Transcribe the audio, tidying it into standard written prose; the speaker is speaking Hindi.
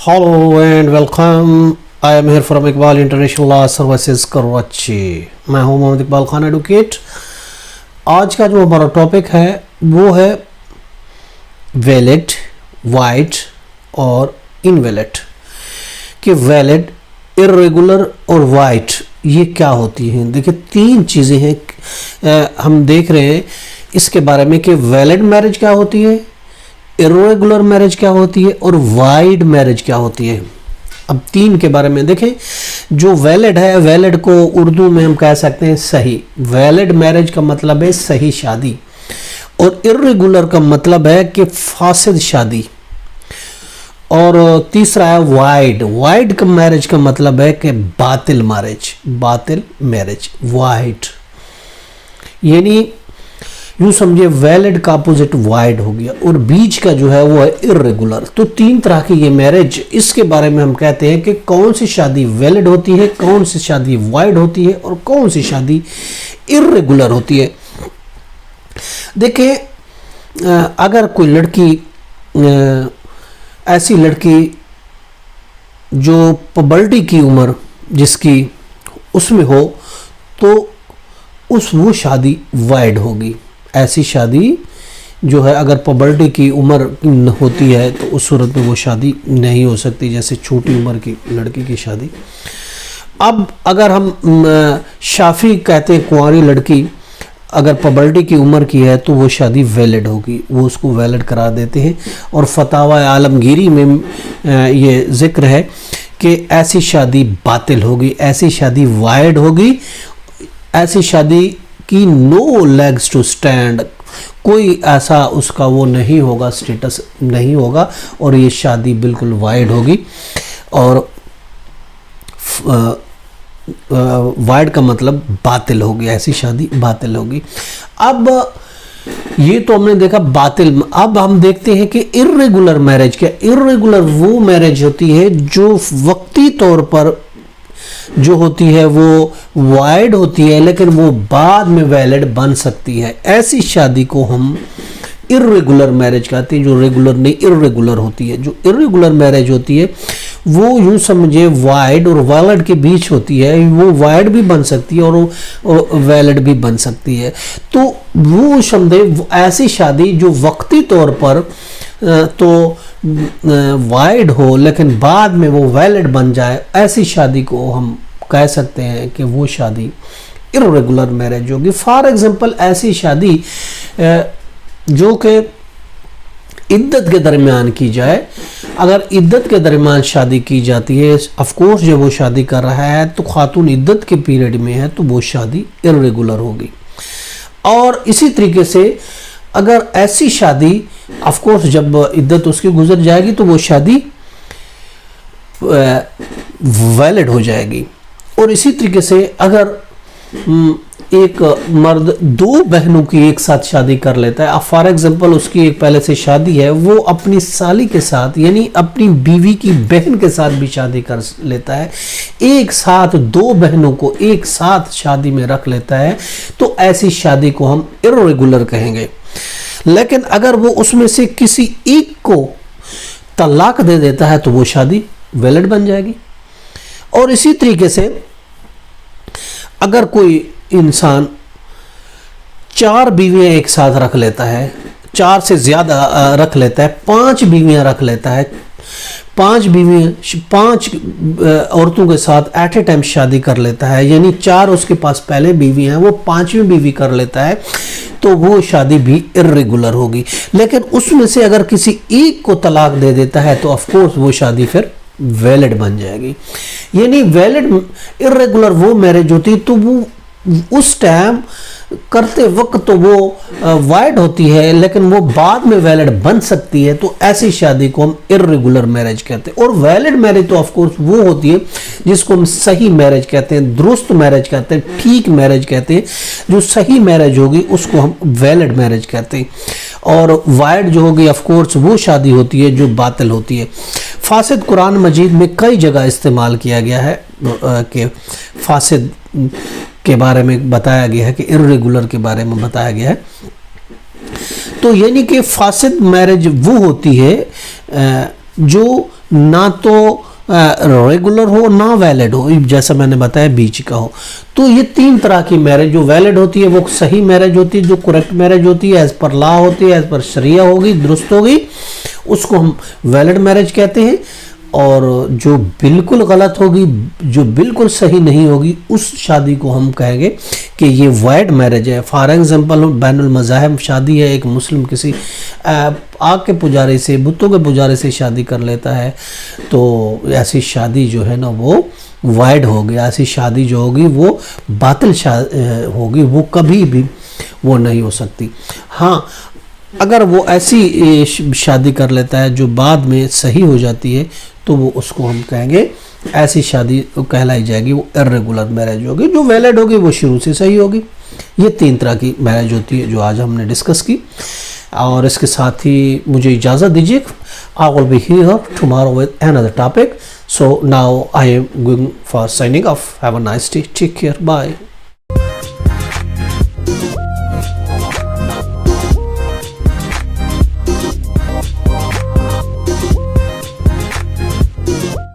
Hello and welcome. I am here from Iqbal international law services Karachi. मैं हूं मोहम्मद इकबाल खान एडवोकेट। आज का जो हमारा टॉपिक है वो है वैलिड, वाइड और इनवैलिड। कि वैलिड, इर्रेगुलर और वाइड ये क्या होती हैं। देखिए तीन चीज़ें हैं हम देख रहे हैं इसके बारे में कि वैलिड मैरिज क्या होती है, इर्रेगुलर मैरिज क्या होती है और वाइड मैरिज क्या होती है। अब तीन के बारे में देखें। जो वैलिड है, वैलिड को उर्दू में हम कह सकते हैं सही। वैलिड मैरिज का मतलब है सही शादी, और इर्रेगुलर का मतलब है कि फासिद शादी। और तीसरा है वाइड। वाइड का मैरिज का मतलब है कि बातिल मैरिज, बातिल मैरिज वाइड। यानी यूँ समझिए वैलिड का अपोजिट वाइड हो गया, और बीच का जो है वो है इर्रेगुलर। तो तीन तरह की ये मैरिज, इसके बारे में हम कहते हैं कि कौन सी शादी वैलिड होती है, कौन सी शादी वाइड होती है और कौन सी शादी इर्रेगुलर होती है। देखिए अगर कोई लड़की, ऐसी लड़की जो पबर्टी की उम्र जिसकी उसमें हो, तो वो शादी वाइड होगी। ऐसी शादी जो है अगर पबर्टी की उम्र होती है तो उस सूरत में वो शादी नहीं हो सकती, जैसे छोटी उम्र की लड़की की शादी। अब अगर हम शाफी कहते हैं कुंवारी लड़की अगर पबर्टी की उम्र की है तो वो शादी वैलिड होगी, वो उसको वैलिड करार देते हैं। और फतावा आलमगीरी में ये जिक्र है कि ऐसी शादी बातिल होगी, ऐसी शादी वाइड होगी, ऐसी शादी की नो लेग्स टू स्टैंड, कोई ऐसा उसका वो नहीं होगा, स्टेटस नहीं होगा, और ये शादी बिल्कुल वाइड होगी। और वाइड का मतलब बातिल होगी, ऐसी शादी बातिल होगी। अब ये तो हमने देखा बातिल। अब हम देखते हैं कि इर्रेगुलर मैरिज क्या। इर्रेगुलर वो मैरिज होती है जो वक्ती तौर पर जो होती है वो वाइड होती है, लेकिन वो बाद में वैलिड बन सकती है। ऐसी शादी को हम इर्रेगुलर मैरिज कहते हैं, जो रेगुलर नहीं इर्रेगुलर होती है। जो इर्रेगुलर मैरिज होती है वो यूं समझे वाइड और वैलिड के बीच होती है। वो वाइड भी बन सकती है और वैलिड भी बन सकती है। तो वो समझे ऐसी शादी जो वक्ती तौर पर तो वाइड हो लेकिन बाद में वो वैलिड बन जाए, ऐसी शादी को हम कह सकते हैं कि वो शादी इर्रेगुलर मैरिज होगी। फॉर एग्जांपल ऐसी शादी जो कि इद्दत के दरमियान की जाए। अगर इद्दत के दरमियान शादी की जाती है, ऑफ कोर्स जब वो शादी कर रहा है तो खातून इद्दत के पीरियड में है, तो वो शादी इर्रेगुलर होगी। और इसी तरीके से अगर ऐसी शादी ऑफ कोर्स जब इद्दत उसकी गुजर जाएगी तो वो शादी वैलिड हो जाएगी। और इसी तरीके से अगर एक मर्द दो बहनों की एक साथ शादी कर लेता है, फॉर एग्जांपल उसकी एक पहले से शादी है, वो अपनी साली के साथ यानी अपनी बीवी की बहन के साथ भी शादी कर लेता है, एक साथ दो बहनों को एक साथ शादी में रख लेता है, तो ऐसी शादी को हम इर्रेगुलर कहेंगे। लेकिन अगर वो उसमें से किसी एक को तलाक दे देता है तो वो शादी वैलिड बन जाएगी। और इसी तरीके से अगर कोई इंसान चार बीवियां एक साथ रख लेता है, चार से ज्यादा रख लेता है, पांच बीवियां रख लेता है, पांच औरतों के साथ एट ए टाइम शादी कर लेता है, यानी चार उसके पास पहले बीवी हैं, वो पांचवी बीवी कर लेता है, तो वो शादी भी इर्रेगुलर होगी। लेकिन उसमें से अगर किसी एक को तलाक दे देता है तो ऑफ कोर्स वो शादी फिर वैलिड बन जाएगी। यानी वैलिड इर्रेगुलर वो मैरिज होती है तो वो उस टाइम करते वक्त तो वो वाइड होती है, लेकिन वो बाद में वैलिड बन सकती है, तो ऐसी शादी को हम इर्रेगुलर मैरिज कहते हैं। और वैलिड मैरिज तो ऑफ कोर्स वो होती है जिसको हम सही मैरिज कहते हैं, दुरुस्त मैरिज कहते हैं, ठीक मैरिज कहते हैं। जो सही मैरिज होगी उसको हम वैलिड मैरिज कहते हैं। और वाइड जो होगी ऑफ कोर्स वो शादी होती है जो बातिल होती है। फासिद कुरान मजीद में कई जगह इस्तेमाल किया गया है कि फासिद के बारे में बताया गया है, कि इर्रेगुलर के बारे में बताया गया है। तो यानी कि फासिद मैरिज वो होती है जो ना तो रेगुलर हो ना वैलिड हो, जैसा मैंने बताया बीच का हो। तो ये 3 तरह की मैरिज, जो वैलिड होती है वो सही मैरिज होती है, जो करेक्ट मैरिज होती है, एज पर लॉ होती है, एज पर शरिया होगी, दुरुस्त होगी, उसको हम वैलिड मैरिज कहते हैं। और जो बिल्कुल गलत होगी, जो बिल्कुल सही नहीं होगी, उस शादी को हम कहेंगे कि ये वैड मैरिज है। फॉर एग्जांपल बैनुल मज़ाहिब शादी है, एक मुस्लिम किसी आग के पुजारी से, बुतों के पुजारी से शादी कर लेता है, तो ऐसी शादी जो है ना वो वैड होगी। ऐसी शादी जो होगी वो बातिल होगी, वो कभी भी वो नहीं हो सकती। हाँ, अगर वो ऐसी शादी कर लेता है जो बाद में सही हो जाती है, तो वो उसको हम कहेंगे ऐसी शादी कहलाई जाएगी, वो इर्रेगुलर मैरिज होगी। जो वैलिड होगी वो शुरू से सही होगी। ये 3 तरह की मैरिज होती है जो आज हमने डिस्कस की। और इसके साथ ही मुझे इजाज़त दीजिए। I will be here tomorrow with another topic. So now I am going for signing off. Have a nice day, take care, bye.